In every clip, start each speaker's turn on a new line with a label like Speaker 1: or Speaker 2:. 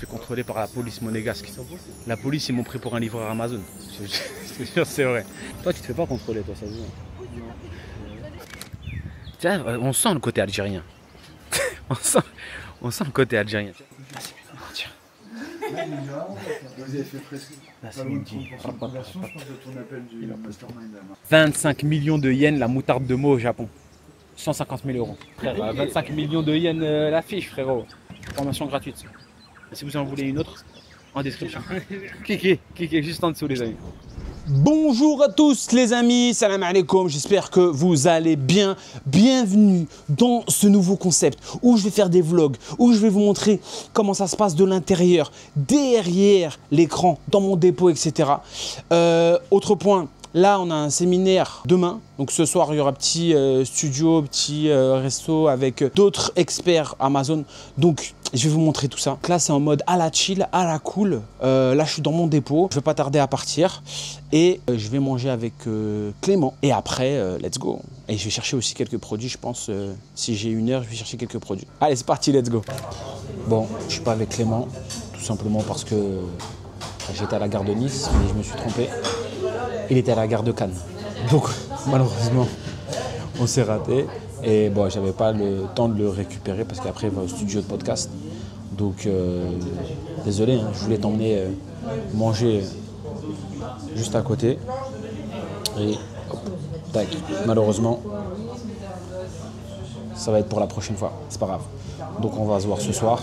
Speaker 1: fais contrôler par la police monégasque. La police, ils m'ont pris pour un livreur Amazon. Je te jure, c'est vrai. Toi, tu te fais pas contrôler, toi, ça se voit. Tiens, on sent le côté algérien. on sent le côté algérien. Ah, c'est bien. Tiens.
Speaker 2: Vous avez fait presque.
Speaker 1: Là, c'est midi.
Speaker 2: 25
Speaker 1: millions de yens la moutarde de Meaux au Japon. 150 000 euros. Frère, 25 millions de yens l'affiche, frérot. Formation gratuite. Et si vous en voulez une autre, en description. Cliquez juste en dessous, les amis.
Speaker 3: Bonjour à tous les amis, salam alaikum, j'espère que vous allez bien. Bienvenue dans ce nouveau concept où je vais faire des vlogs, où je vais vous montrer comment ça se passe de l'intérieur, derrière l'écran, dans mon dépôt, etc. Autre point, là on a un séminaire demain, donc ce soir il y aura petit studio, petit resto avec d'autres experts Amazon. Donc je vais vous montrer tout ça. Donc là c'est en mode à la chill, à la cool. Là je suis dans mon dépôt, je vais pas tarder à partir. Et je vais manger avec Clément. Et après, let's go. Et je vais chercher aussi quelques produits, je pense. Si j'ai une heure, je vais chercher quelques produits. Allez, c'est parti, let's go. Bon, je suis pas avec Clément, tout simplement parce que j'étais à la gare de Nice, mais je me suis trompé. Il était à la gare de Cannes. Donc, malheureusement, on s'est raté. Et bon, j'avais pas le temps de le récupérer parce qu'après, il va au studio de podcast. Donc, désolé, hein, je voulais t'emmener manger juste à côté. Et hop, tac. Malheureusement, ça va être pour la prochaine fois. C'est pas grave. Donc on va se voir ce soir.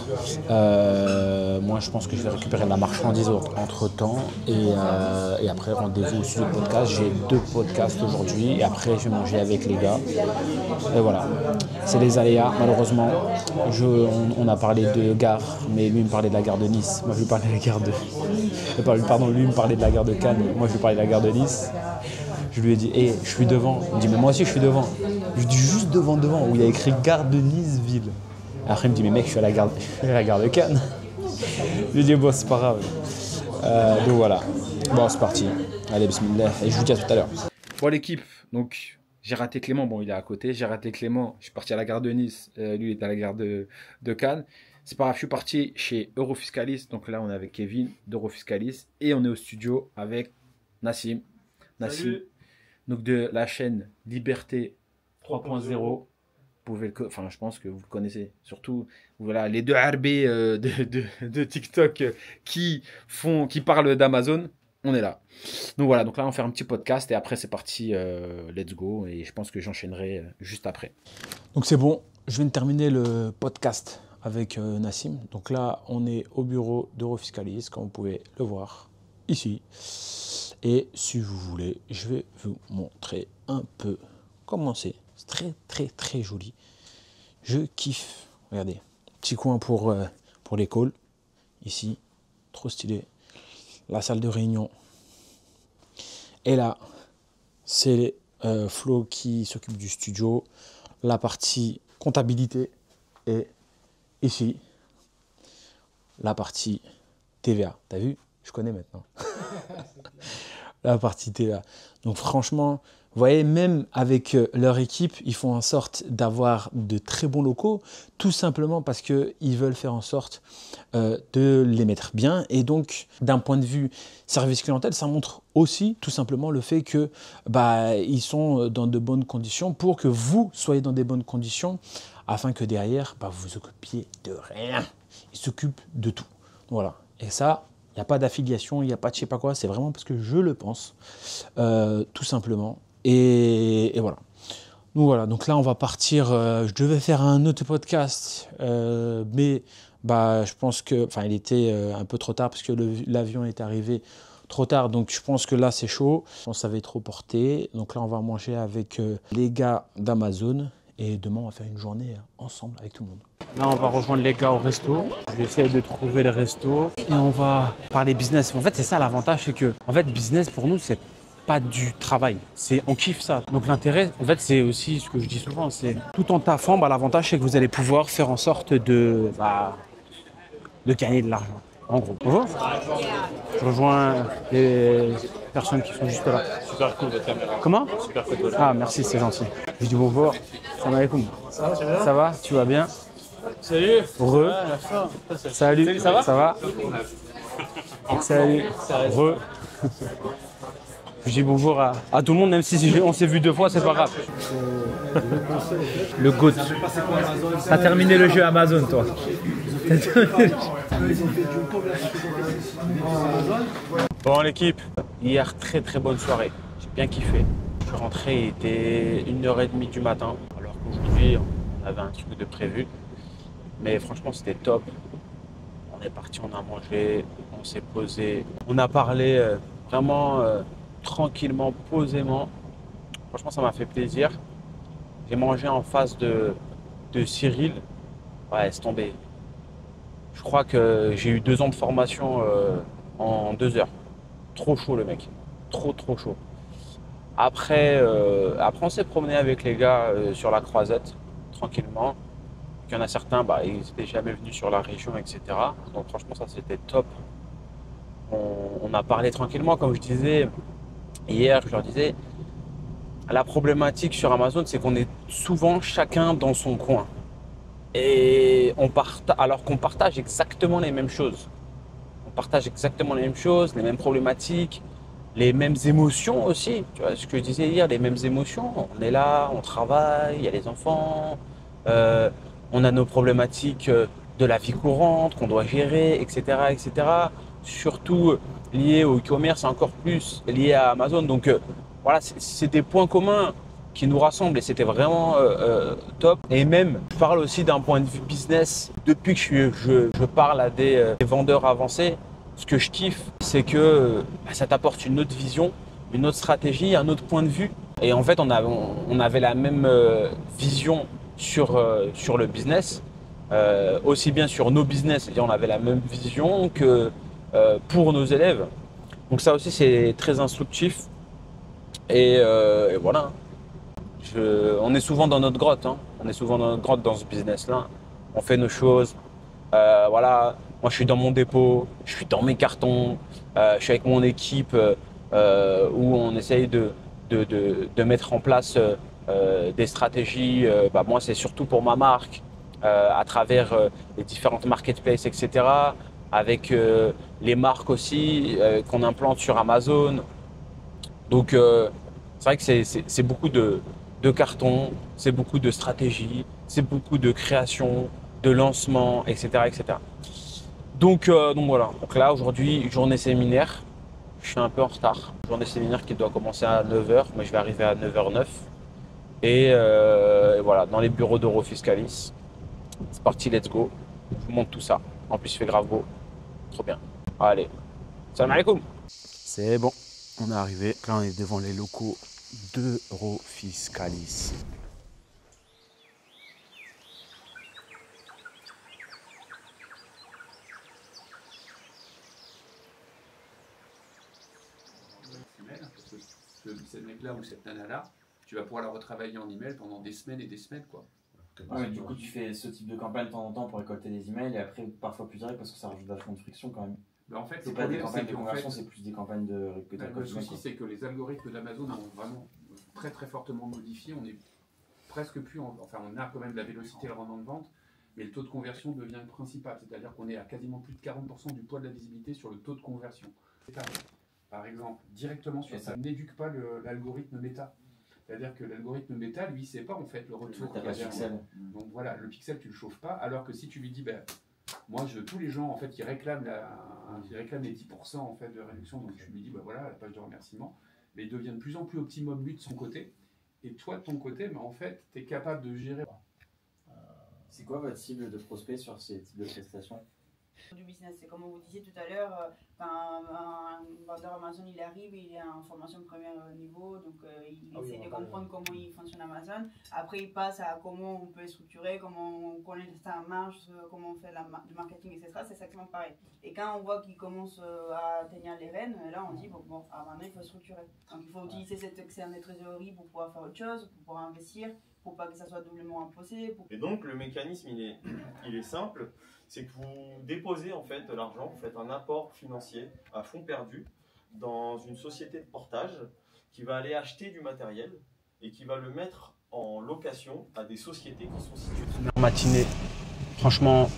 Speaker 3: Moi je pense que je vais récupérer de la marchandise entre temps. Et après rendez-vous sur le podcast. J'ai 2 podcasts aujourd'hui. Et après je vais manger avec les gars. Et voilà. C'est les aléas. Malheureusement, on a parlé de gare. Mais lui me parlait de la gare de Nice. Moi je lui parlais de la gare de... Pardon, lui me parlait de la gare de Cannes. Moi je lui parlais de la gare de Nice. Je lui ai dit, hey, je suis devant. Il me dit, mais moi aussi je suis devant. Je lui dis juste devant, où il y a écrit gare de Nice ville. Après il me dit, mais mec, je suis à la gare de Cannes. Je lui ai dit, bon, c'est pas grave. Donc voilà. Bon, c'est parti. Allez, bismillah. Et je vous dis à tout à l'heure.
Speaker 1: Bon, l'équipe, donc j'ai raté Clément. Bon, il est à côté. J'ai raté Clément. Je suis parti à la gare de Nice. Lui, il est à la gare de Cannes. C'est pas grave, je suis parti chez Eurofiscalis. Donc là, on est avec Kevin d'Eurofiscalis. Et on est au studio avec Nassim. Nassim. Donc de la chaîne Liberté 3.0. Enfin, je pense que vous le connaissez. Surtout, voilà, les 2 RB de TikTok qui parlent d'Amazon. On est là. Donc voilà, donc là on fait un petit podcast et après c'est parti, let's go. Et je pense que j'enchaînerai juste après.
Speaker 3: Donc c'est bon, je viens de terminer le podcast avec Nassim. Donc là on est au bureau d'Eurofiscalis, comme vous pouvez le voir ici. Et si vous voulez, je vais vous montrer un peu comment c'est. C'est très joli. Je kiffe. Regardez, petit coin pour les calls. Ici, trop stylé. La salle de réunion. Et là, c'est Flo qui s'occupe du studio. La partie comptabilité. Et ici, la partie TVA. T'as vu? Je connais maintenant. La partie TVA. Donc franchement, vous voyez, même avec leur équipe, ils font en sorte d'avoir de très bons locaux, tout simplement parce qu'ils veulent faire en sorte de les mettre bien. Et donc, d'un point de vue service clientèle, ça montre aussi tout simplement le fait que ils sont dans de bonnes conditions pour que vous soyez dans des bonnes conditions, afin que derrière, vous vous occupiez de rien. Ils s'occupent de tout. Voilà. Et ça, il n'y a pas d'affiliation, il n'y a pas de je sais pas quoi, c'est vraiment parce que je le pense, tout simplement. Et voilà. Donc voilà, donc là on va partir, je devais faire un autre podcast, mais je pense que, il était un peu trop tard parce que l'avion est arrivé trop tard, donc je pense que là c'est chaud, on savait trop porter. Donc là on va manger avec les gars d'Amazon. Et demain, on va faire une journée ensemble avec tout le monde. Là, on va rejoindre les gars au resto. Je vais essayer de trouver le resto. Et on va parler business. En fait, c'est ça l'avantage, c'est que business pour nous, c'est pas du travail. On kiffe ça. Donc l'intérêt, en fait, c'est aussi ce que je dis souvent, c'est tout en taffant, l'avantage, c'est que vous allez pouvoir faire en sorte de gagner de l'argent. En gros. Bonjour. Je rejoins les personnes qui sont juste là.
Speaker 4: Super cool votre caméra.
Speaker 3: Comment?
Speaker 4: Super photo.
Speaker 3: Ah, merci, c'est gentil. Je dis bonjour. Salam alaikum. Ça va, tu vas bien? Salut. Salut. Ça va? Ça va? Salut. Je dis bonjour à tout le monde, même si on s'est vu 2 fois, c'est pas grave.
Speaker 1: Le GOAT. T'as terminé le jeu Amazon, toi.
Speaker 3: Bon l'équipe, hier très bonne soirée, j'ai bien kiffé. Je suis rentré, il était 1h30 du matin, alors qu'aujourd'hui on avait un truc de prévu. Mais franchement c'était top. On est parti, on a mangé, on s'est posé, on a parlé vraiment tranquillement, posément. Franchement ça m'a fait plaisir. J'ai mangé en face de Cyril, ouais laisse tomber. Je crois que j'ai eu 2 ans de formation en 2 heures. Trop chaud le mec, trop chaud. Après on s'est promené avec les gars sur la Croisette, tranquillement. Il y en a certains, ils n'étaient jamais venus sur la région, etc. Donc franchement ça c'était top. On a parlé tranquillement, comme je disais hier, je leur disais, la problématique sur Amazon c'est qu'on est souvent chacun dans son coin. Et alors qu'on partage exactement les mêmes choses. On partage exactement les mêmes choses, les mêmes problématiques, les mêmes émotions aussi. Tu vois ce que je disais hier, les mêmes émotions. On est là, on travaille, il y a les enfants, on a nos problématiques de la vie courante qu'on doit gérer, etc., etc. Surtout liées au e-commerce, encore plus liées à Amazon. Donc voilà, c'est des points communs qui nous rassemblent et c'était vraiment top. Et même, je parle aussi d'un point de vue business. Depuis que je parle à des vendeurs avancés, ce que je kiffe, c'est que ça t'apporte une autre vision, une autre stratégie, un autre point de vue. Et en fait, on avait la même vision sur le business, aussi bien sur nos business, c'est-à-dire on avait la même vision que pour nos élèves. Donc ça aussi, c'est très instructif. Et voilà. On est souvent dans notre grotte, hein. On est souvent dans notre grotte dans ce business-là. On fait nos choses. Voilà, moi je suis dans mon dépôt, je suis dans mes cartons, je suis avec mon équipe où on essaye de mettre en place des stratégies. Moi c'est surtout pour ma marque, à travers les différentes marketplaces, etc. Avec les marques aussi qu'on implante sur Amazon. Donc c'est vrai que c'est beaucoup de cartons, c'est beaucoup de stratégie, c'est beaucoup de création, de lancement, etc. etc. Donc voilà, donc là aujourd'hui, journée séminaire, je suis un peu en retard. Journée séminaire qui doit commencer à 9h, mais je vais arriver à 9h09. Et voilà, dans les bureaux d'Eurofiscalis. C'est parti, let's go. Je vous montre tout ça. En plus, il fait grave beau. Trop bien. Allez, salam alaikum. C'est bon, on est arrivé. Là, on est devant les locaux d'Eurofiscalis.
Speaker 4: Cette mec-là ou cette nana-là, tu vas pouvoir la retravailler en email pendant des semaines et des semaines, quoi.
Speaker 5: Ouais, du coup, tu fais ce type de campagne de temps en temps pour récolter des emails et après, parfois plus direct parce que ça rajoute vachement de friction quand même.
Speaker 4: En fait,
Speaker 5: c'est pas des campagnes de conversion, c'est plus des campagnes de
Speaker 4: récoltation. Le souci, c'est que les algorithmes d'Amazon ont vraiment très très fortement modifié. On est presque plus, on a quand même la vélocité et le rendement de vente, mais le taux de conversion devient le principal. C'est-à-dire qu'on est à quasiment plus de 40% du poids de la visibilité sur le taux de conversion. Par exemple, directement sur ça, n'éduque pas l'algorithme méta. C'est-à-dire que l'algorithme méta, lui, sait pas en fait le retour qu'il y a derrière. Donc voilà, le pixel, tu le chauffes pas, alors que si tu lui dis, moi, tous les gens en fait qui réclament les 10% en fait de réduction, donc tu lui dis, voilà, la page de remerciement, mais il devient de plus en plus optimum lui de son côté, et toi de ton côté, en fait, tu es capable de gérer.
Speaker 5: C'est quoi votre cible de prospect sur ces types de prestations ?
Speaker 6: Du business, c'est comme vous disiez tout à l'heure, un vendeur Amazon il arrive, il est en formation de premier niveau, donc il essaie de comprendre comment il fonctionne Amazon. Après il passe à comment on peut structurer, comment on connaît sa marge, comment on fait du marketing, etc. C'est exactement pareil. Et quand on voit qu'il commence à tenir les rênes, là on dit maintenant il faut structurer. Donc il faut utiliser cet excédent de trésorerie pour pouvoir faire autre chose, pour pouvoir investir, pour pas que ça soit doublement imposé.
Speaker 7: Et donc le mécanisme il est simple. C'est que vous déposez en fait de l'argent, vous faites un apport financier à fonds perdu dans une société de portage qui va aller acheter du matériel et qui va le mettre en location à des sociétés qui sont situées.
Speaker 3: Première matinée Franchement,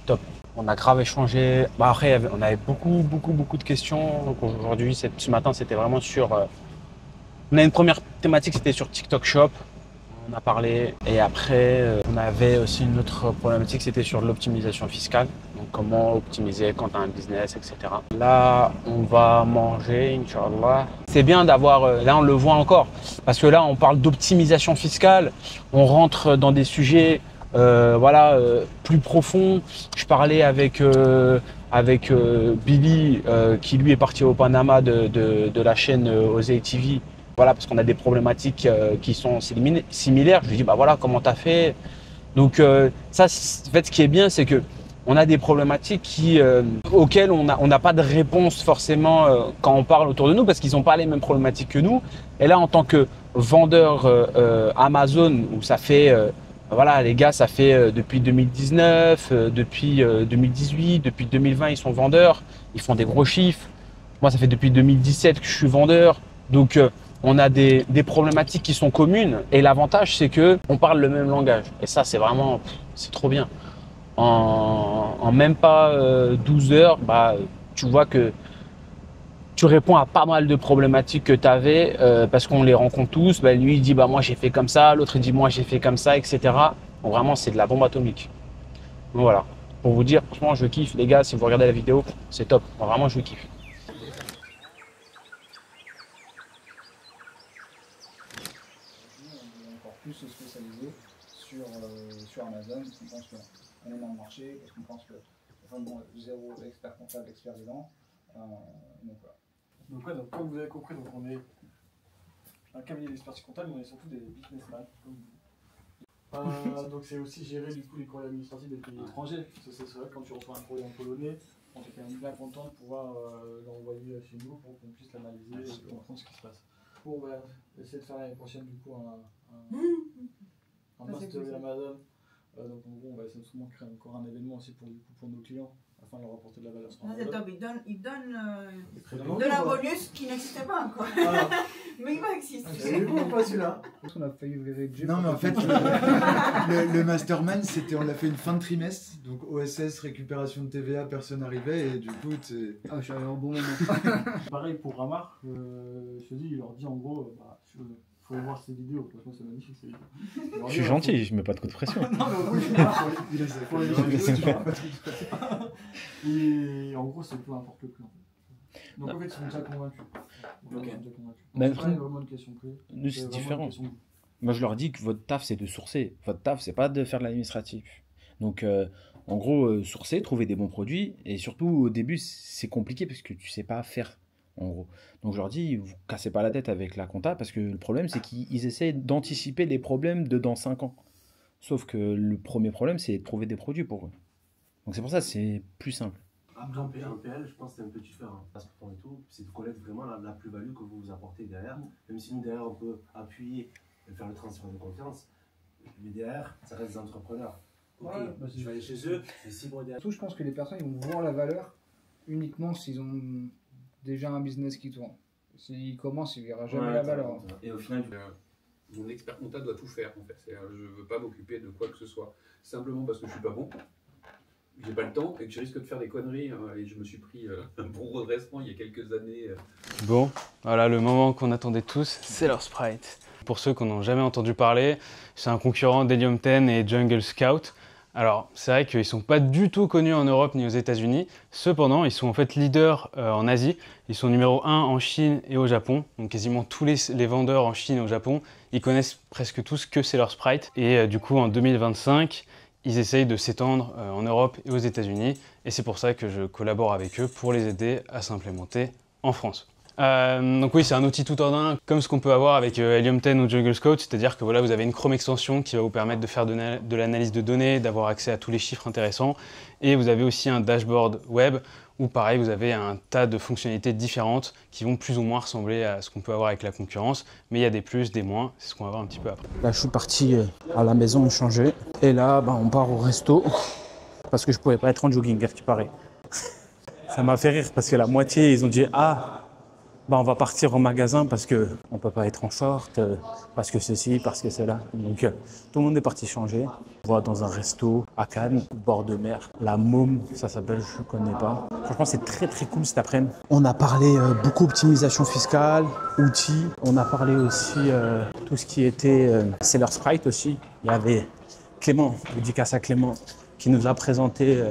Speaker 3: top. On a grave échangé. Bah, après, on avait beaucoup de questions. Donc aujourd'hui, ce matin, c'était vraiment sur... On a une première thématique, c'était sur TikTok Shop. On a parlé. Et après, on avait aussi une autre problématique, c'était sur l'optimisation fiscale. Donc comment optimiser quand tu as un business, etc. Là, on va manger, Inch'Allah. C'est bien d'avoir... là, on le voit encore. Parce que là, on parle d'optimisation fiscale. On rentre dans des sujets... plus profond. Je parlais avec Billy qui lui est parti au Panama de la chaîne Osei TV. Voilà, parce qu'on a des problématiques qui sont similaires. Je lui dis bah voilà comment tu as fait. Donc ça, en fait, ce qui est bien, c'est que on a des problématiques auxquelles on n'a pas de réponse forcément quand on parle autour de nous parce qu'ils n'ont pas les mêmes problématiques que nous. Et là, en tant que vendeur Amazon, où ça fait voilà, les gars, ça fait depuis 2019, depuis 2018, depuis 2020, ils sont vendeurs, ils font des gros chiffres. Moi, ça fait depuis 2017 que je suis vendeur. Donc, on a des problématiques qui sont communes. Et l'avantage, c'est qu'on parle le même langage. Et ça, c'est vraiment, c'est trop bien. En même pas 12 heures, bah, tu vois que tu réponds à pas mal de problématiques que tu avais parce qu'on les rencontre tous. Bah, lui, il dit bah, moi j'ai fait comme ça, l'autre il dit moi j'ai fait comme ça, etc. Donc vraiment, c'est de la bombe atomique. Donc voilà, pour vous dire, franchement, je kiffe. Les gars, si vous regardez la vidéo, c'est top. Vraiment, je kiffe.
Speaker 2: Encore plus se spécialiser sur Amazon, parce qu'on pense qu'on est dans le marché, parce qu'on pense que vraiment zéro expert comptable, expert dedans. Donc voilà.
Speaker 8: Donc, ouais, donc comme vous avez compris, donc on est un cabinet d'expertise comptable, mais on est surtout des businessmen comme vous. Donc c'est aussi gérer du coup les courriers administratifs des pays étrangers. C'est vrai que quand tu reçois un courrier en polonais, on est quand même bien content de pouvoir l'envoyer chez nous pour qu'on puisse l'analyser et comprendre ce qui se passe. Bon, on va essayer de faire l'année prochaine du coup un master Amazon. Donc en gros, on va essayer de souvent créer encore un événement aussi pour nos clients afin de leur apporter de la valeur.
Speaker 6: C'est top, il donne un bonus qui n'existait pas encore.
Speaker 8: Voilà.
Speaker 6: Mais il va exister.
Speaker 8: C'est bon, pas celui-là.
Speaker 2: On a failli virer Jeff.
Speaker 9: Non mais en fait le mastermind c'était on l'a fait une fin de trimestre donc OSS récupération de TVA personne n'arrivait et du coup c'est
Speaker 2: Ah, je suis arrivé au bon moment.
Speaker 8: Pareil pour Ramar, je te dis, il leur dit en gros, faut aller voir ces vidéos, franchement c'est magnifique ces vidéos.
Speaker 1: Je suis gentil, je mets pas de coup de pression.
Speaker 8: Non mais oui, faut les et en gros c'est peu importe le prix en fait. Donc en fait ils sont déjà convaincus.
Speaker 1: Mais
Speaker 8: c'est pas vraiment une question clé.
Speaker 1: Nous c'est différent. Moi je leur dis que votre taf c'est de sourcer, votre taf c'est pas de faire de l'administratif. Donc en gros sourcer, trouver des bons produits et surtout au début c'est compliqué parce que tu sais pas faire. En gros. Donc je leur dis, vous cassez pas la tête avec la compta parce que le problème c'est qu'ils essaient d'anticiper les problèmes de dans 5 ans. Sauf que le premier problème c'est de trouver des produits pour eux. Donc c'est pour ça que c'est plus simple.
Speaker 10: Après en PL, je pense que c'est un peu différent. Parce que et tout, c'est de connaître vraiment la plus-value que vous apportez derrière. Même si nous derrière on peut appuyer et faire le transfert de confiance, mais derrière ça reste des entrepreneurs. Ok, je vais aller chez eux, et si bon derrière.
Speaker 2: Surtout, je pense que les personnes ils vont voir la valeur uniquement s'ils ont déjà un business qui tourne. S'il commence, il ne verra jamais la valeur.
Speaker 4: Et au final, mon expert comptable doit tout faire en fait. Je ne veux pas m'occuper de quoi que ce soit. Simplement parce que je ne suis pas bon, j'ai pas le temps et que je risque de faire des conneries. Et je me suis pris un bon redressement il y a quelques années.
Speaker 11: Bon, voilà le moment qu'on attendait tous, c'est leur Sprite. Pour ceux qui n'en ont jamais entendu parler, c'est un concurrent d'Helium 10 et Jungle Scout. Alors, c'est vrai qu'ils ne sont pas du tout connus en Europe ni aux États-Unis. Cependant, ils sont en fait leaders en Asie. Ils sont numéro 1 en Chine et au Japon. Donc, quasiment tous les vendeurs en Chine et au Japon, ils connaissent presque tous que c'est leur Sprite. Et du coup, en 2025, ils essayent de s'étendre en Europe et aux États-Unis. Et c'est pour ça que je collabore avec eux pour les aider à s'implémenter en France. Donc oui, c'est un outil tout en un, comme ce qu'on peut avoir avec Helium 10 ou Jungle Scout, c'est-à-dire que voilà, vous avez une Chrome extension qui va vous permettre de faire de l'analyse de données, d'avoir accès à tous les chiffres intéressants, et vous avez aussi un dashboard web où pareil, vous avez un tas de fonctionnalités différentes qui vont plus ou moins ressembler à ce qu'on peut avoir avec la concurrence, mais il y a des plus, des moins, c'est ce qu'on va voir un petit peu après.
Speaker 3: Là, je suis parti à la maison me changer, et là, on part au resto, parce que je pouvais pas être en jogging, à ce qui paraît. Ça m'a fait rire, parce que la moitié, ils ont dit « Ah !» bah, on va partir au magasin parce qu'on ne peut pas être en short, parce que ceci, parce que cela. Donc tout le monde est parti changer. On va dans un resto à Cannes, bord de mer. La Môme, ça s'appelle, je ne connais pas. Franchement, c'est très très cool cet après-midi. On a parlé beaucoup optimisation fiscale, outils. On a parlé aussi tout ce qui était Seller Sprite aussi. Il y avait Clément, dédicace à Clément, qui nous a présenté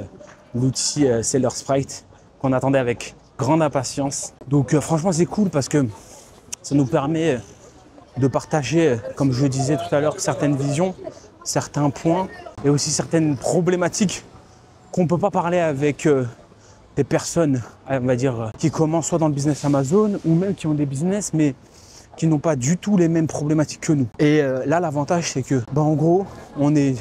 Speaker 3: l'outil Seller Sprite qu'on attendait avec grande impatience. Donc franchement c'est cool parce que ça nous permet de partager, comme je disais tout à l'heure, certaines visions, certains points et aussi certaines problématiques qu'on ne peut pas parler avec des personnes, on va dire, qui commencent soit dans le business Amazon ou même qui ont des business mais qui n'ont pas du tout les mêmes problématiques que nous. Et là l'avantage c'est que en gros on est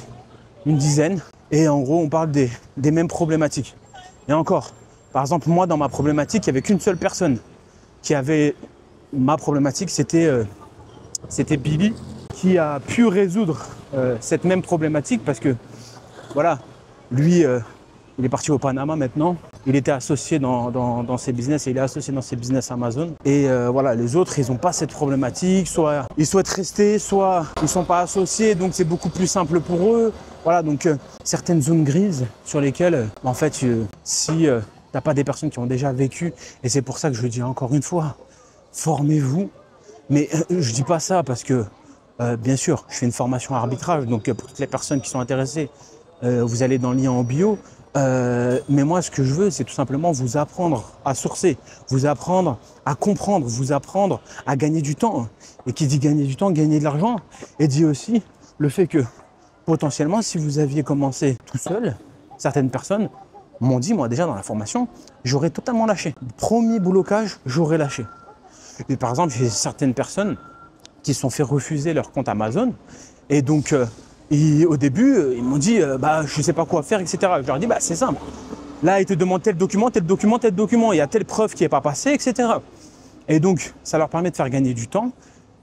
Speaker 3: une dizaine et en gros on parle des mêmes problématiques. Et encore, par exemple, moi, dans ma problématique, il n'y avait qu'une seule personne qui avait ma problématique, c'était Billy, qui a pu résoudre cette même problématique parce que, voilà, lui, il est parti au Panama maintenant. Il était associé dans ses business et il est associé dans ses business Amazon. Et voilà, les autres, ils n'ont pas cette problématique. Soit ils souhaitent rester, soit ils ne sont pas associés, donc c'est beaucoup plus simple pour eux. Voilà, donc certaines zones grises sur lesquelles, en fait, si t'as pas des personnes qui ont déjà vécu, et c'est pour ça que je dis encore une fois, formez-vous. Mais je dis pas ça parce que, bien sûr, je fais une formation à arbitrage, donc pour toutes les personnes qui sont intéressées, vous allez dans le lien en bio. Mais moi, ce que je veux, c'est tout simplement vous apprendre à sourcer, vous apprendre à comprendre, vous apprendre à gagner du temps. Et qui dit gagner du temps, gagner de l'argent. Et dit aussi le fait que, potentiellement, si vous aviez commencé tout seul, certaines personnes m'ont dit, moi déjà dans la formation, j'aurais totalement lâché. Premier blocage, j'aurais lâché. Et par exemple, j'ai certaines personnes qui se sont fait refuser leur compte Amazon. Et donc, au début, ils m'ont dit, je ne sais pas quoi faire, etc. Je leur ai dit, c'est simple. Là, ils te demandent tel document, tel document, tel document. Il y a telle preuve qui n'est pas passée, etc. Et donc, ça leur permet de faire gagner du temps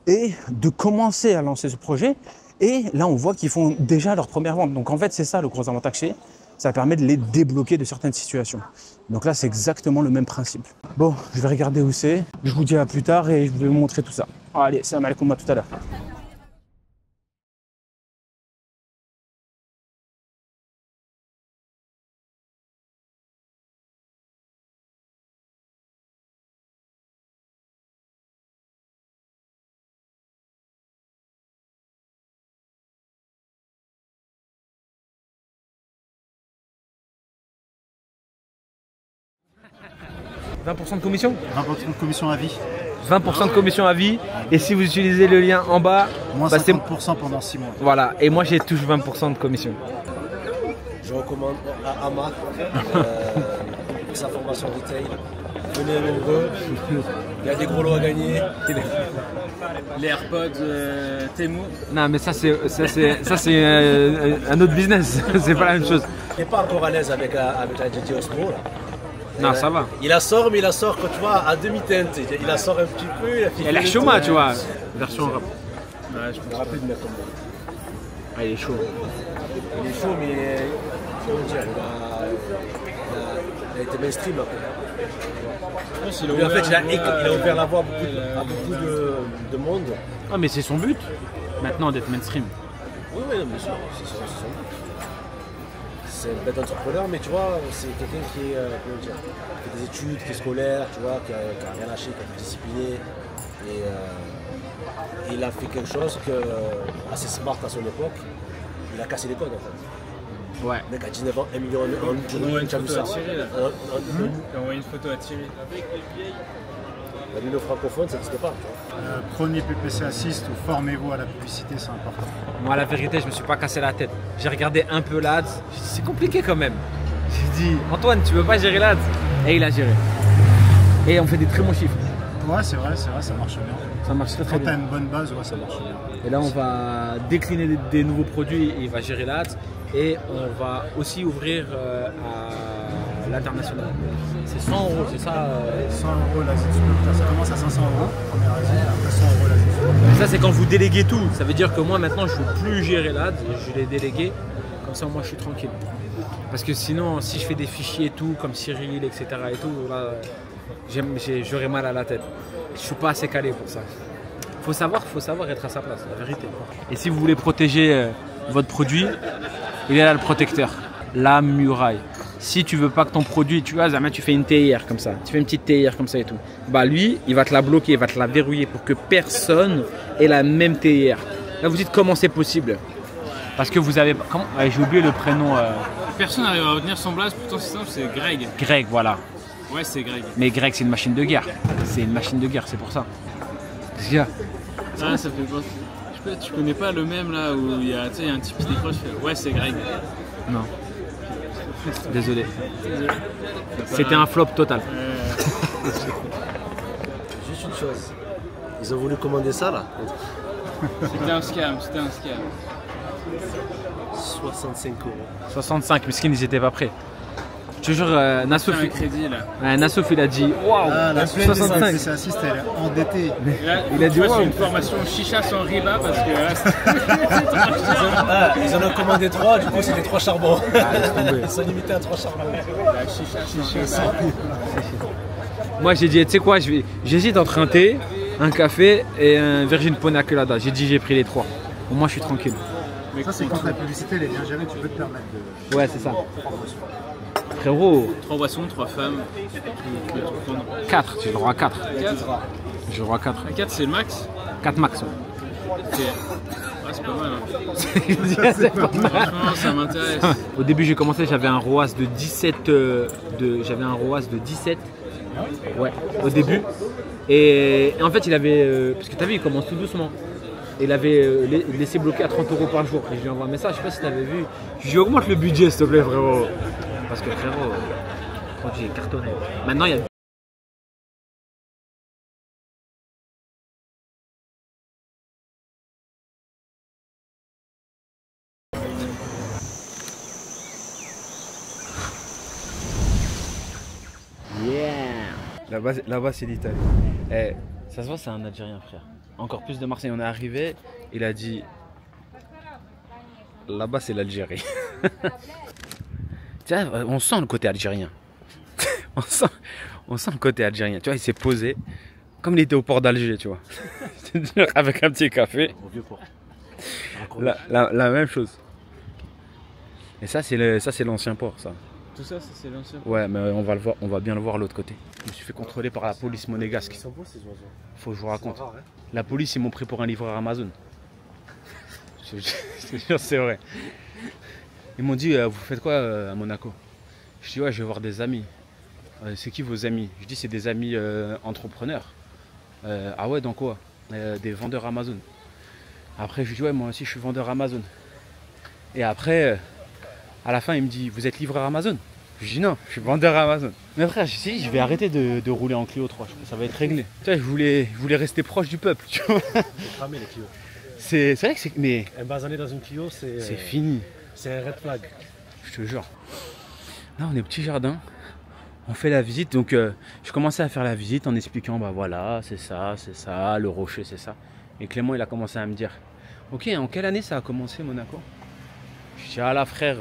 Speaker 3: et de commencer à lancer ce projet. Et là, on voit qu'ils font déjà leur première vente. Donc, en fait, c'est ça le gros avantage chez. Ça permet de les débloquer de certaines situations. Donc là, c'est exactement le même principe. Bon, je vais regarder où c'est. Je vous dis à plus tard et je vais vous montrer tout ça. Allez, salam alaikum, à tout à l'heure. « 20% de commission »
Speaker 12: 20% de commission à vie.
Speaker 1: 20% de commission à vie. Et si vous utilisez le lien en bas,
Speaker 12: moins 50% pendant 6 mois.
Speaker 1: Voilà, et moi j'ai touche 20% de commission.
Speaker 13: Je recommande à Ama pour sa formation retail. Venez nombreux, il y a des gros lots à gagner.
Speaker 11: Les AirPods Temu.
Speaker 1: Non mais ça c'est un autre business, c'est pas la même chose.
Speaker 13: Il n'est pas encore à l'aise avec la GT Osmo là.
Speaker 1: Non, ça va.
Speaker 13: Il la sort, mais il la sort, quand tu vois, à demi-teinte. Il la sort un petit peu.
Speaker 1: Il a l'air chôma, tu vois. Version rap.
Speaker 13: Ouais, je me rappelle de mettre comme ça.
Speaker 1: Ah, il est chaud.
Speaker 13: Il est chaud, mais comment dire, il a été mainstream après. Mais en fait, il a ouvert la voie à beaucoup de monde.
Speaker 1: Ah, mais c'est son but, maintenant, d'être mainstream.
Speaker 13: Oui, bien sûr, c'est son but. C'est un bête entrepreneur, mais tu vois, c'est quelqu'un qui fait des études, qui est scolaire, tu vois, qui a rien lâché, qui est discipliné. Et il a fait quelque chose assez smart à son époque. Il a cassé les codes en fait.
Speaker 1: Ouais.
Speaker 13: Le mec à 19 ans, 1 million en journée, tu as vu ça.
Speaker 11: Il a envoyé une photo à Thierry.
Speaker 13: La vidéo francophone, ça n'existait pas.
Speaker 12: Prenez PPC Assist ou formez-vous à la publicité, c'est important.
Speaker 1: Moi, la vérité, je me suis pas cassé la tête. J'ai regardé un peu l'ADS. C'est compliqué quand même. J'ai dit, Antoine, tu veux pas gérer l'ADS? Et il a géré. Et on fait des très bons chiffres.
Speaker 12: Ouais, c'est vrai, ça marche bien.
Speaker 1: Ça marche très bien.
Speaker 12: Quand tu as une bonne base, ouais, ça marche bien.
Speaker 1: Et là, on va décliner des nouveaux produits. Il va gérer l'ADS. Et on va aussi ouvrir à l'international. C'est 100 €, c'est ça
Speaker 12: 100 € l'Asie. Ça commence à 500 €, première Asie, après 100 € l'Asie.
Speaker 1: Ça, c'est quand vous déléguez tout. Ça veut dire que moi, maintenant, je ne veux plus gérer l'ADS. Je l'ai délégué. Comme ça, moi, je suis tranquille. Parce que sinon, si je fais des fichiers et tout, comme Cyril, etc. et tout, là, j'aurais mal à la tête. Je suis pas assez calé pour ça. Faut savoir être à sa place, la vérité. Et si vous voulez protéger votre produit, il est là le protecteur, la muraille. Si tu veux pas que ton produit, tu vois, tu fais une théière comme ça, tu fais une petite théière comme ça et tout. Bah lui, il va te la bloquer, il va te la verrouiller pour que personne ait la même théière. Là, vous dites comment c'est possible? Parce que vous avez... J'ai oublié le prénom.
Speaker 11: Personne n'arrive à retenir son blaze, pourtant c'est simple, c'est Greg.
Speaker 1: Greg, voilà.
Speaker 11: Ouais, c'est Greg.
Speaker 1: Mais Greg, c'est une machine de guerre. C'est une machine de guerre, c'est pour ça.
Speaker 11: Ah, ça fait penser. Tu connais pas le même là où il y a un type qui décroche, ouais, c'est Greg.
Speaker 1: Non. Désolé. C'était un flop total.
Speaker 13: Juste une chose. Ils ont voulu commander ça là.
Speaker 11: C'était un scam.
Speaker 13: 65 €.
Speaker 1: 65, mais ils n'étaient pas prêts. Je te jure, Nassouf,
Speaker 11: Nassouf,
Speaker 1: il a dit waouh,
Speaker 12: la
Speaker 1: 65.
Speaker 12: C'est assiste, elle est endettée.
Speaker 11: Il a dit waouh. C'est une formation chicha sans riba parce que là,
Speaker 13: ils en ont commandé 3, du coup c'était 3 charbons.
Speaker 1: Ils
Speaker 13: sont limités à 3 charbons.
Speaker 11: La chicha.
Speaker 1: Moi j'ai dit, tu sais quoi, j'hésite entre un thé, un café et un Virgin Pina Colada. J'ai pris les 3. Au moins je suis tranquille.
Speaker 12: Mais ça c'est quand la publicité elle est bien gérée, tu peux te permettre de...
Speaker 1: Ouais, c'est ça. Frérot.
Speaker 11: 3 boissons, 3 femmes.
Speaker 1: 4, j'ai le droit à 4.
Speaker 11: 4
Speaker 1: J'ai le droit à 4.
Speaker 11: 4 c'est le max?
Speaker 1: 4 max.
Speaker 11: Ok. Ouais, c'est pas mal. Hein.
Speaker 1: C'est pas mal.
Speaker 11: Franchement, ça m'intéresse.
Speaker 1: Au début, j'ai commencé, j'avais un ROAS de 17. J'avais un ROAS de 17. Ouais, au début. Et en fait, il avait. Parce que t'as vu, il commence tout doucement. Il avait laissé bloquer à 30 € par jour. Et je lui envoie un message, je sais pas si t'avais vu. Je lui augmente le budget, s'il te plaît, frérot. Parce que frérot, quand j'ai cartonné. Maintenant, il y a. Yeah. Là-bas, c'est l'Italie. Eh, ça se voit, c'est un Algérien, frère. Encore plus de Marseille. On est arrivé, il a dit là-bas, c'est l'Algérie. Tiens, on sent le côté algérien. on sent le côté algérien. Tu vois, il s'est posé comme il était au port d'Alger, tu vois. Avec un petit café.
Speaker 13: Au vieux port.
Speaker 1: La même chose. Et ça, c'est l'ancien port, ça.
Speaker 11: Tout ça, c'est l'ancien port.
Speaker 1: Ouais, mais on va bien le voir de l'autre côté. Je me suis fait contrôler par la police monégasque.
Speaker 13: Ils sont beaux ces oiseaux.
Speaker 1: Faut que je vous raconte.
Speaker 13: Rare, hein.
Speaker 1: La police, ils m'ont pris pour un livreur Amazon. Je te jure, c'est vrai. Ils m'ont dit, vous faites quoi à Monaco? Je dis, ouais, je vais voir des amis. C'est qui vos amis? Je dis, c'est des amis entrepreneurs. Ah ouais, dans quoi? Des vendeurs Amazon. Après, je lui dis, ouais, moi aussi, je suis vendeur Amazon. Et après, à la fin, il me dit, vous êtes livreur Amazon? Je dis, non, je suis vendeur Amazon. Mais frère, je vais arrêter de rouler en Clio 3, ça va être réglé. Tu vois, je voulais rester proche du peuple, tu vois.
Speaker 13: Cramer les Clio.
Speaker 1: C'est vrai que c'est... Mais...
Speaker 13: Un basané dans une Clio, c'est
Speaker 1: fini.
Speaker 13: C'est un red flag.
Speaker 1: Je te jure. Là, on est au petit jardin. On fait la visite. Donc, je commençais à faire la visite en expliquant, bah voilà, c'est ça, le rocher, c'est ça. Et Clément, il a commencé à me dire, ok, en quelle année ça a commencé, Monaco? Je dis, ah là, frère,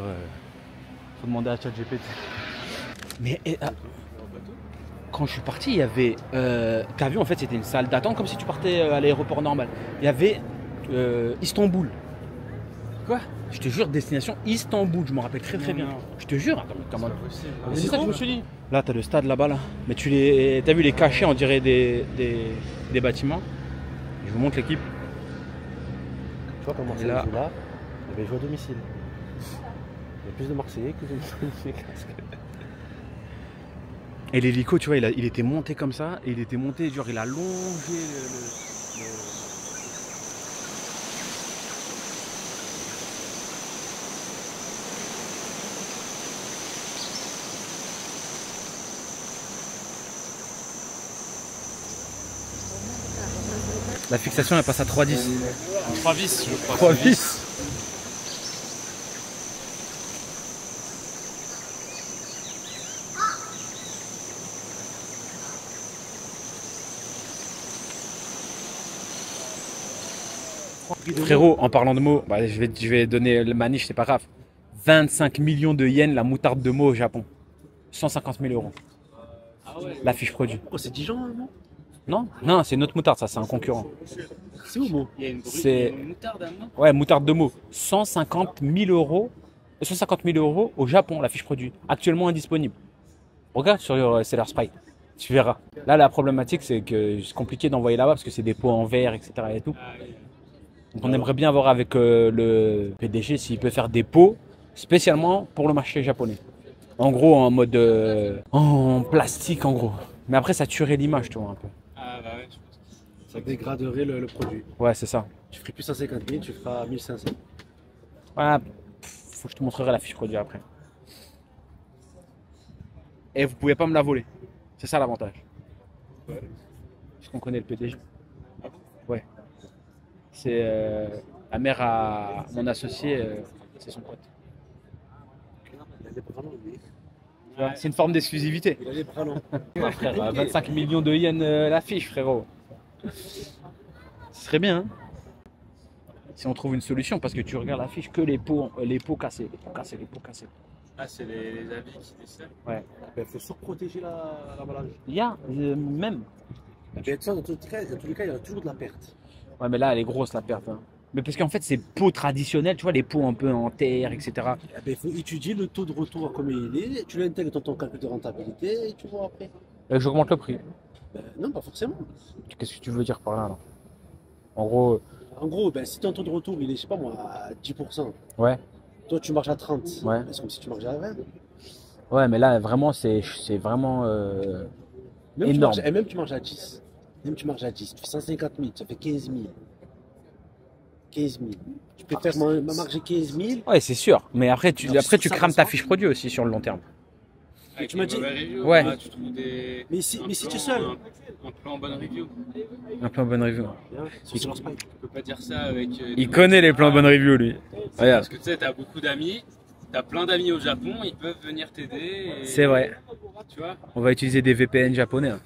Speaker 1: faut demander à ChatGPT. Mais quand je suis parti, il y avait... t'as vu, en fait, c'était une salle d'attente, comme si tu partais à l'aéroport normal. Il y avait Istanbul. Quoi? Je te jure, destination Istanbul, je me rappelle très bien. Je te jure, comment... C'est ça que je me suis dit. Là, t'as le stade là-bas, là. Mais t'as vu les cachets, on dirait des bâtiments. Je vous montre l'équipe.
Speaker 13: Tu vois, comment c'est là, il avait joué à domicile. Il y a plus de Marseillais que de casques.
Speaker 1: Et l'hélico, tu vois, il était monté comme ça, et il était monté, genre il a longé La fixation, elle passe à 3,10.
Speaker 11: 3 vis, je crois.
Speaker 1: 3 vis. Frérot, en parlant de mots, bah, je vais donner le maniche, c'est pas grave. 25 millions de yens la moutarde de Meaux au Japon. 150 000 euros.
Speaker 13: Ah ouais.
Speaker 1: La fiche produit.
Speaker 13: Pourquoi c'est Dijon, non?
Speaker 1: Non, c'est notre moutarde, ça, c'est un concurrent.
Speaker 13: C'est où, Meaux?
Speaker 11: Il y a
Speaker 1: C'est-
Speaker 11: une moutarde à moi.
Speaker 1: Ouais, moutarde de Meaux. 150 000 euros. 150 000 euros au Japon, la fiche produit. Actuellement indisponible. Regarde sur Seller Sprite. Tu verras. Là, la problématique, c'est que c'est compliqué d'envoyer là-bas parce que c'est des pots en verre, etc. et tout. Donc, on aimerait bien voir avec le PDG s'il peut faire des pots spécialement pour le marché japonais. En gros, en mode en plastique, en gros. Mais après, ça tuerait l'image, tu vois, un peu.
Speaker 11: Ah bah ouais, je pense que
Speaker 13: Ça dégraderait le produit.
Speaker 1: Ouais, c'est ça.
Speaker 13: Tu ferais plus 150 000, tu feras 1500.
Speaker 1: Voilà. Faut que je te montrerai la fiche produit après. Et vous pouvez pas me la voler. C'est ça l'avantage.
Speaker 11: Ouais.
Speaker 1: Parce qu'on connaît le PDG. Ouais. C'est la mère à mon associé, c'est son pote.
Speaker 13: Il a des bras longs, lui.
Speaker 1: Tu vois, c'est une forme d'exclusivité.
Speaker 13: Il a des bras longs.
Speaker 1: Ouais, frère, 25 millions de yens la fiche, frérot. Ce serait bien, hein, si on trouve une solution, parce que tu regardes la fiche, que les pots cassés, les pots cassés, les pots cassés.
Speaker 11: Ah, c'est les avis qui décèdent.
Speaker 1: Ouais.
Speaker 13: Il faut surprotéger l'emballage.
Speaker 1: Il y a même.
Speaker 13: Mais ça, dans tous les cas, il y aura toujours de la perte.
Speaker 1: Ouais, mais là, elle est grosse la perte. Hein. Mais parce qu'en fait, c'est pots traditionnels, tu vois, les pots un peu en terre, etc.
Speaker 13: Il faut étudier le taux de retour à combien il est, tu l'intègres dans ton calcul de rentabilité et tu vois après.
Speaker 1: J'augmente le prix.
Speaker 13: Non, pas forcément.
Speaker 1: Qu'est-ce que tu veux dire par là, En gros.
Speaker 13: En gros, si ton taux de retour il est, je sais pas moi, à 10%.
Speaker 1: Ouais.
Speaker 13: Toi, tu marches à 30.
Speaker 1: Ouais.
Speaker 13: C'est comme si tu marches à 20.
Speaker 1: Ouais, mais là, vraiment, c'est vraiment
Speaker 13: Même
Speaker 1: énorme.
Speaker 13: Même tu marches à 10. Même tu marches à 10. Tu fais 150 000, ça fait 15 000. 15 000. Tu peux faire marger 15 000.
Speaker 1: Ouais, c'est sûr. Mais après, tu crames ta
Speaker 13: ça.
Speaker 1: fiche produit aussi sur le long terme.
Speaker 11: Avec
Speaker 13: Tu m'as
Speaker 11: les
Speaker 13: dit-
Speaker 11: mauvais reviews,
Speaker 1: Ouais.
Speaker 11: là, tu trouves des...
Speaker 13: Mais si tu es seul.
Speaker 11: Un plan en bonne review.
Speaker 1: Un plan bonne review.
Speaker 13: Sur Seller Sprite.
Speaker 11: Tu peux pas dire ça avec...
Speaker 1: Il connaît les plans bonne review, lui. Regarde.
Speaker 11: Parce que tu sais, t'as beaucoup d'amis, t'as plein d'amis au Japon, ils peuvent venir t'aider. et-
Speaker 1: C'est vrai.
Speaker 11: Tu vois?
Speaker 1: On va utiliser des VPN japonais. Hein.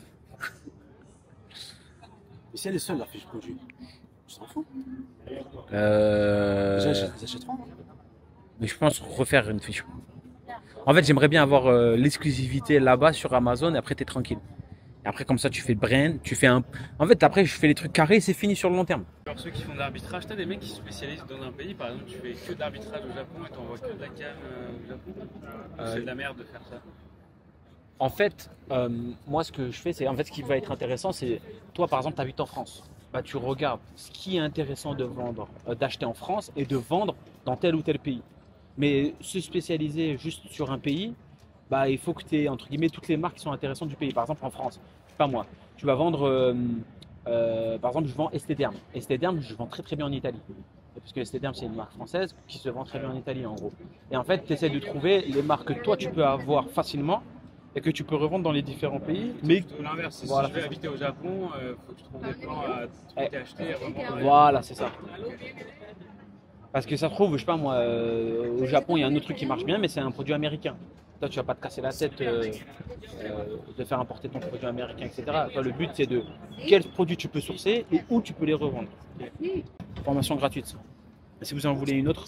Speaker 13: Mais si elle est seule, la fiche produit, tu t'en fous.
Speaker 1: Euh,
Speaker 13: Ils achèteront.
Speaker 1: Mais je pense refaire une fiche. En fait, j'aimerais bien avoir l'exclusivité là-bas sur Amazon et après, t'es tranquille. Et après, comme ça, tu fais le brand, tu fais un. En fait, après, je fais les trucs carrés et c'est fini sur le long terme.
Speaker 11: Genre ceux qui font de l'arbitrage, t'as des mecs qui se spécialisent dans un pays, par exemple, tu fais que de l'arbitrage au Japon et t'envoies que de la cam au Japon. C'est de la merde de faire ça.
Speaker 1: En fait, moi, ce que je fais, c'est en fait, ce qui va être intéressant, c'est toi, par exemple, tu habites en France. Bah, tu regardes ce qui est intéressant de vendre, d'acheter en France et de vendre dans tel ou tel pays. Mais se spécialiser juste sur un pays, bah, il faut que tu aies entre guillemets toutes les marques qui sont intéressantes du pays. Par exemple, en France, je sais pas moi, tu vas vendre, par exemple, je vends Estederm. Estederm, je vends très très bien en Italie. Parce que Estederm, c'est une marque française qui se vend très bien en Italie, en gros. Et en fait, tu essaies de trouver les marques que toi, tu peux avoir facilement et que tu peux revendre dans les différents pays. Mais
Speaker 11: De l'inverse, si
Speaker 1: voilà,
Speaker 11: je vais habiter au Japon, faut que je trouve des plans à tout acheter et revendre.
Speaker 1: voilà, c'est ça. Parce que ça se trouve, je sais pas moi, au Japon, il y a un autre truc qui marche bien, mais c'est un produit américain. Toi, tu vas pas te casser la tête de faire importer ton produit américain, etc. Toi, le but, c'est de quels produits tu peux sourcer et où tu peux les revendre. Formation gratuite. Ça. Et si vous en voulez une autre,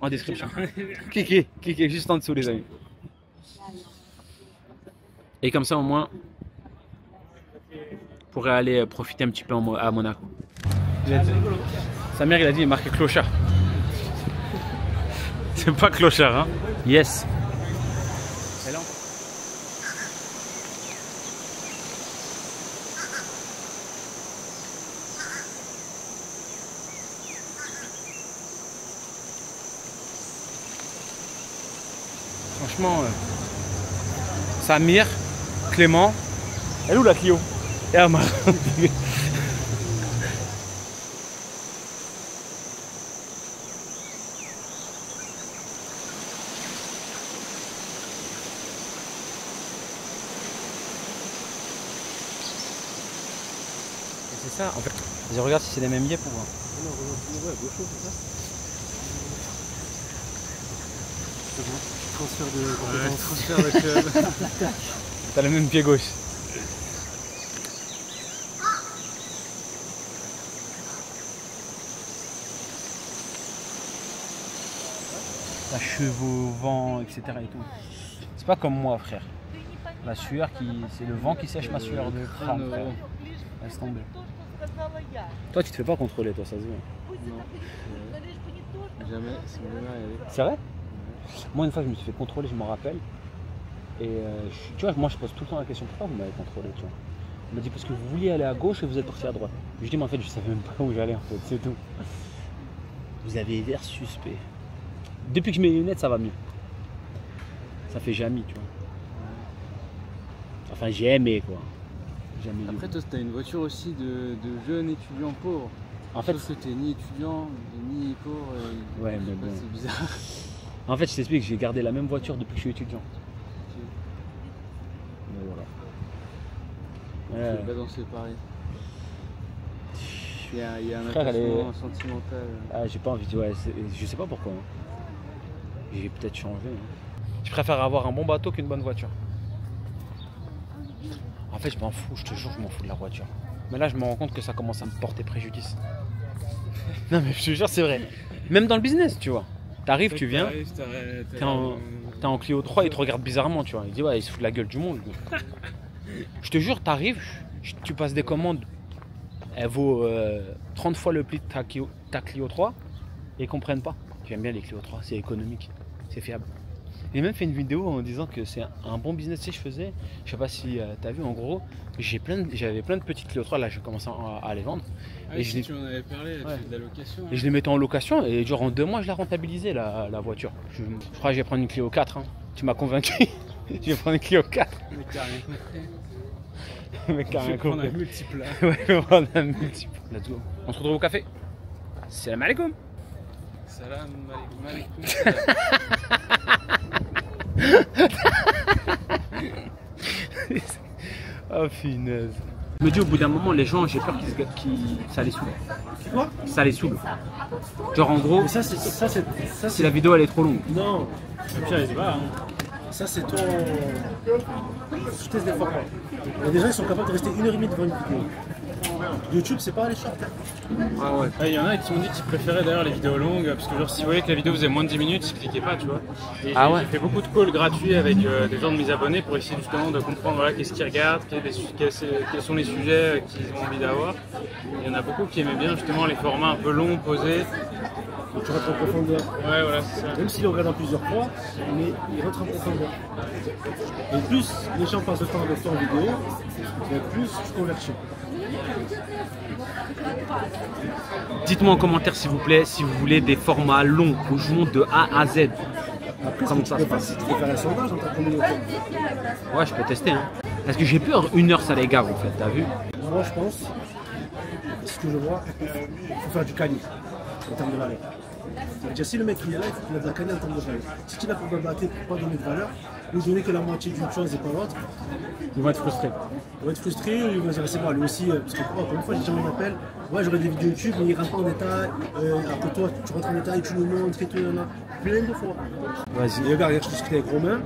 Speaker 1: en description. cliquez juste en dessous, les amis. Et comme ça, au moins, vous pourrez aller profiter un petit peu à Monaco. Sa mère, il a dit, il est marqué clochard. C'est pas clochard, hein. Yes. Et là, franchement, Samir, Clément, elle est où la Clio? Et Amar. C'est ça, en fait. Je regarde si c'est les mêmes billets pour voir.
Speaker 13: Non, ouais, gauche, c'est ça. C'est bon. Transfert de
Speaker 1: Transfert avec. T'as le même pied gauche.
Speaker 3: la cheveux au vent, etc. et tout. C'est pas comme moi, frère. La sueur, c'est le vent qui sèche ma sueur de crâne, frère. Laisse tomber. Toi, tu te fais pas contrôler, toi, ça se voit.
Speaker 11: Non. Jamais, c'est mon dernier arrivé.
Speaker 3: C'est vrai? Moi, une fois, je me suis fait contrôler, je m'en rappelle. Et tu vois, moi, je pose tout le temps la question, pourquoi vous m'avez contrôlé, tu vois? On m'a dit parce que vous vouliez aller à gauche et vous êtes parti à droite. Je dis, mais en fait, je savais même pas où j'allais, en fait, c'est tout. Vous avez l'air suspect. Depuis que je mets les lunettes, ça va mieux. Ça fait jamais, tu vois. Enfin, j'ai aimé, quoi. Jamais
Speaker 11: Après, toi, t'as une voiture aussi de jeune étudiant pauvre.
Speaker 3: En fait,
Speaker 11: sauf que t'es ni étudiant, ni pauvre.
Speaker 3: Ouais, mais bon.
Speaker 11: C'est bizarre.
Speaker 3: En fait, je t'explique, j'ai gardé la même voiture depuis que je suis étudiant. Mais voilà.
Speaker 11: Je vais pas danser pareil. Il y a un
Speaker 3: Frère,
Speaker 11: attachement sentimental.
Speaker 3: Ah, j'ai pas envie de... Ouais, je sais pas pourquoi. Hein. J'ai peut-être changé. Hein. Je préfère avoir un bon bateau qu'une bonne voiture. En fait, je m'en fous, je te jure, je m'en fous de la voiture. Mais là, je me rends compte que ça commence à me porter préjudice. Non, mais je te jure, c'est vrai. Même dans le business, tu vois. T'arrives, tu viens, t'es en Clio 3, il te regarde bizarrement, tu vois. Il dit, ouais, il se fout de la gueule du monde. Je te jure, t'arrives, tu passes des commandes, elle vaut 30 fois le prix de ta Clio 3, et ils comprennent pas. J'aime bien les Clio 3, c'est économique, c'est fiable. J'ai même fait une vidéo en disant que c'est un bon business. Tu sais, je faisais, je sais pas si tu as vu, en gros, j'avais plein de petites Clio 3, là je commençais à les vendre.
Speaker 11: Ah,
Speaker 3: et
Speaker 11: si tu en avais parlé, tu fais de la location.
Speaker 3: Et je les mettais en location, et genre en 2 mois je la rentabilisais la voiture. Je crois que je vais prendre une Clio 4, hein. Tu m'as convaincu. Je vais prendre une Clio 4.
Speaker 11: Mais t'as rien compris.
Speaker 3: Mais t'as rien compris.
Speaker 11: Je vais prendre un multiple.
Speaker 3: Ouais, je vais prendre un multiple. Let's go. On se retrouve au café. Salam alaikum.
Speaker 11: Salam alaikum.
Speaker 3: Oh finesse. Je me dis au bout d'un moment, les gens, j'ai peur ça les saoule.
Speaker 8: Quoi?
Speaker 3: Ça les saoule. Genre en gros, si la vidéo elle est trop longue.
Speaker 8: Non, Pierre, il va. Hein. Ça c'est ton vitesse des formats. Il y a des gens qui sont capables de rester 1h30 devant une vidéo. YouTube, c'est pas les shorts.
Speaker 11: Ah ouais. Il y en a qui m'ont dit qu'ils préféraient d'ailleurs les vidéos longues parce que genre si vous voyez que la vidéo faisait moins de 10 minutes, ils cliquaient pas, tu vois. Et j'ai fait beaucoup de calls gratuits avec des gens de mes abonnés pour essayer justement de comprendre voilà, qu'est-ce qu'ils regardent, quels sont les sujets qu'ils ont envie d'avoir. Il y en a beaucoup qui aimaient bien justement les formats un peu longs, posés.
Speaker 8: Donc tu rentres en profondeur.
Speaker 11: Ouais, voilà, c'est ça.
Speaker 8: Même s'ils le regardent en plusieurs fois, mais ils rentrent en profondeur. Et plus les gens passent de temps avec toi en vidéo, et plus tu convertis.
Speaker 3: Dites-moi en commentaire s'il vous plaît si vous voulez des formats longs où je monte de A à Z.
Speaker 8: Après,
Speaker 3: comment ça se passe?
Speaker 8: Tu peux faire un sondage dans ta communauté.
Speaker 3: Ouais, je peux tester. Hein. Parce que j'ai peur, 1 heure ça les gave en fait, t'as vu?
Speaker 8: Moi je pense, ce que je vois, il faut faire du cani en termes de valeur. C'est-à-dire si le mec il est là, il faut qu'il ait de la cani en termes de valeur. Si tu l'as pour babatter, pour pas donner de valeur, ou donner que la moitié d'une chose et pas l'autre,
Speaker 3: ils vont être frustrés.
Speaker 8: Ils vont être frustrés, ou ils vont dire c'est moi, lui aussi, parce que pour une fois j'ai déjà un appel, ouais j'aurais des vidéos YouTube, mais il rentre pas en détail, alors que toi tu rentres en détail, tu nous montres et tout, il y en a plein de fois.
Speaker 3: Vas-y.
Speaker 8: Et regarde, je discutais avec Romain.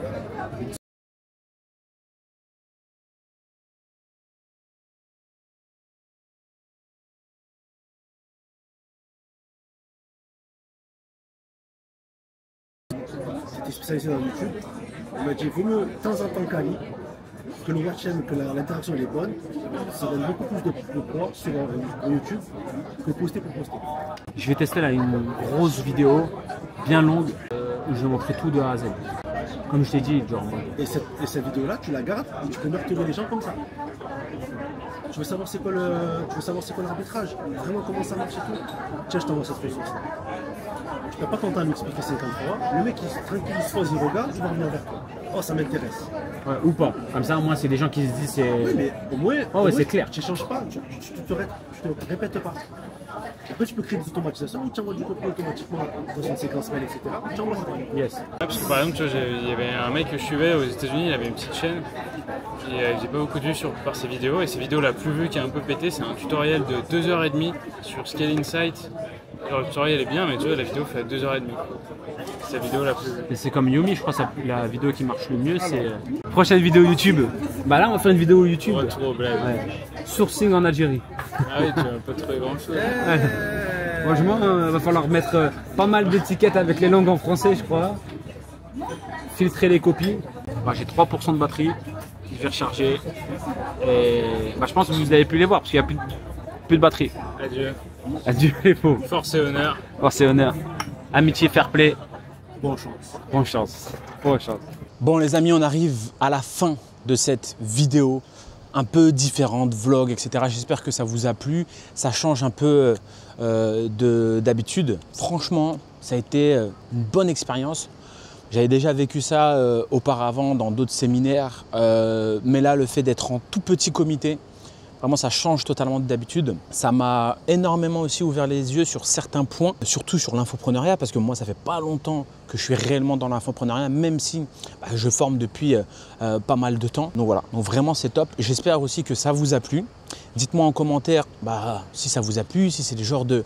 Speaker 8: C'était spécialisé dans YouTube. Il m'a dit, vaut mieux de temps en temps Kali, que le watch time, que l'interaction est bonne, ça donne beaucoup plus de poids sur YouTube que poster pour poster.
Speaker 3: Je vais tester là une grosse vidéo, bien longue, où je vais montrer tout de A à Z. Comme je t'ai dit, genre.
Speaker 8: Et cette vidéo-là, tu la gardes et tu peux marteler les gens comme ça. Tu veux savoir c'est quoi l'arbitrage, vraiment comment ça marche et tout. Tiens, je t'envoie cette ressource. Tu n'as pas ton temps à m'expliquer 50 fois. Le mec, tranquille, il se pose, il regarde, il va revenir vers toi. Oh, ça m'intéresse.
Speaker 3: Ouais, ou pas. Comme ça, au moins, c'est des gens qui se disent c'est.
Speaker 8: Oui, mais au moins,
Speaker 3: c'est clair.
Speaker 8: Tu ne changes pas, tu te répètes pas. Après, tu peux créer des automatisations ou tu envoies du contenu automatiquement dans une séquence mail, etc. Tu envoies ça.
Speaker 3: Yes.
Speaker 11: Parce que par exemple, tu vois, il y avait un mec que je suivais aux États-Unis, il avait une petite chaîne. Et j'ai pas beaucoup de vues par ses vidéos. Et ses vidéos la plus vue qui a un peu pété, c'est un tutoriel de 2h30 sur Scale Insight. Genre, le tutoriel est bien, mais tu vois, la vidéo fait 2h30. C'est la vidéo la plus vue.
Speaker 3: Et c'est comme Yumi, je crois, la vidéo qui marche le mieux, c'est. Prochaine vidéo YouTube. Bah là, on va faire une vidéo YouTube.
Speaker 11: Retour au bled.
Speaker 3: Ouais. Sourcing en Algérie.
Speaker 11: Ah oui, tu vas pas trouver grand chose.
Speaker 14: Franchement, il va falloir mettre pas mal d'étiquettes avec les langues en français, je crois. Filtrer les copies. J'ai 3% de batterie. Je vais recharger. Et je pense que vous n'allez plus les voir parce qu'il n'y a plus de batterie.
Speaker 11: Adieu.
Speaker 14: Adieu les faux.
Speaker 11: Force et honneur.
Speaker 14: Force et honneur. Amitié, fair play.
Speaker 11: Bonne chance.
Speaker 14: Bonne chance. Bonne chance.
Speaker 3: Bon les amis, on arrive à la fin de cette vidéo un peu différente, vlog, etc. J'espère que ça vous a plu. Ça change un peu d'habitude. Franchement, ça a été une bonne expérience. J'avais déjà vécu ça auparavant dans d'autres séminaires, mais là, le fait d'être en tout petit comité, vraiment, ça change totalement d'habitude. Ça m'a énormément aussi ouvert les yeux sur certains points, surtout sur l'infopreneuriat, parce que moi, ça fait pas longtemps que je suis réellement dans l'infopreneuriat, même si je forme depuis pas mal de temps. Donc voilà, donc vraiment, c'est top. J'espère aussi que ça vous a plu. Dites-moi en commentaire si ça vous a plu, si c'est le genre de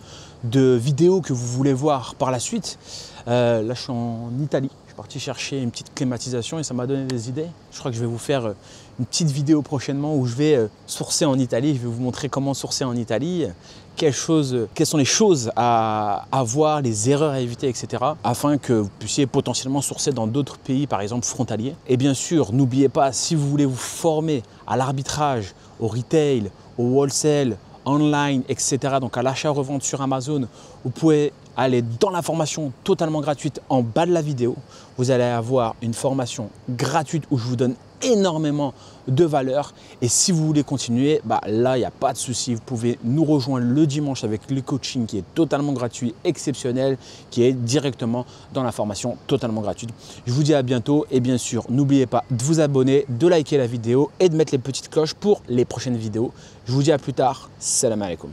Speaker 3: vidéos que vous voulez voir par la suite. Là, je suis en Italie. Parti chercher une petite climatisation et ça m'a donné des idées. Je crois que je vais vous faire une petite vidéo prochainement où je vais sourcer en Italie. Je vais vous montrer comment sourcer en Italie, quelles sont les choses à voir, les erreurs à éviter, etc. afin que vous puissiez potentiellement sourcer dans d'autres pays, par exemple frontaliers. Et bien sûr, n'oubliez pas, si vous voulez vous former à l'arbitrage, au retail, au wholesale, online, etc. donc à l'achat-revente sur Amazon, vous pouvez aller dans la formation totalement gratuite en bas de la vidéo. Vous allez avoir une formation gratuite où je vous donne énormément de valeur. Et si vous voulez continuer, là, il n'y a pas de souci. Vous pouvez nous rejoindre le dimanche avec le coaching qui est totalement gratuit, exceptionnel, qui est directement dans la formation totalement gratuite. Je vous dis à bientôt et bien sûr, n'oubliez pas de vous abonner, de liker la vidéo et de mettre les petites cloches pour les prochaines vidéos. Je vous dis à plus tard. Salam alaikum.